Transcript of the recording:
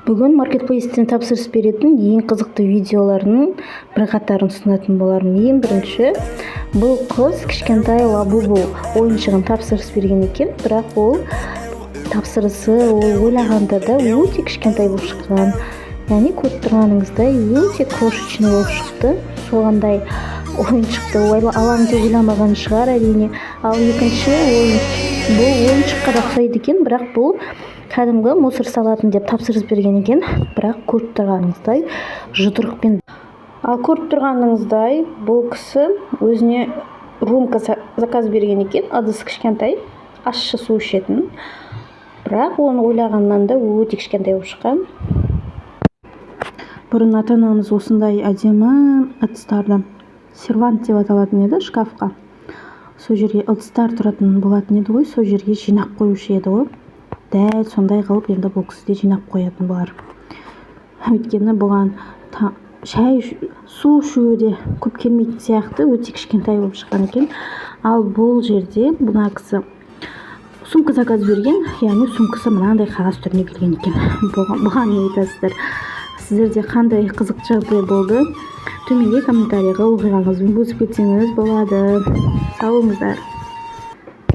Бүгін маркетплейстен тапсырыс беретін ең қызықты видеоларының бірқатарын ұсынатын болармын. Ең бірінші, бұл қыз кішкентай лабубу ойыншығын тапсырыс берген екен, бірақ ол тапсырысы ойлағанда да өте кішкентай болып шыққан. Яғни көріп тұрғаныңыздай өте крошечный болып шықты. Соғандай ойыншықты алам деп ойламаған шығар әрине. Ал екінші бұл ойыншыққа да ұқсайды екен, бірақ бұл кәдімгі мусор салатын деп тапсырыс берген екен, бірақ көріп тұрғаныңыздай жұдырықпен. Ал көріп тұрғаныңыздай бұл кісі өзіне рюмка заказ берген екен, ыдыс кішкентай, ащы су ішетін, бірақ оны ойлағаннан да өте кішкентай болып шыққан. Бұрын ата-анамыз осындай әдемі ыдыстарды сервант деп аталатын еді, шкафқа. Сол жерге ыдыстар тұратын болатын еді ғой, сол жерге жинап қоюшы еді ғой. Дәл сондай қылып енді бұл кісі де жинап қоятын болар. Өйткені бұған су ішуі де көп келмейтін сияқты, өте кішкентай болып шыққан екен. Ал бұл жерде бұна кісі сумка заказ берген, яғни сумкасы мынандай қағаз түріне келген екен. Бұған не айтасыздар? Сіздерде қандай қызық жағдай болды? Төменге комментарийға оқиғаңызбен бөлісіп кетсеңіз болады. Сау болыңыздар.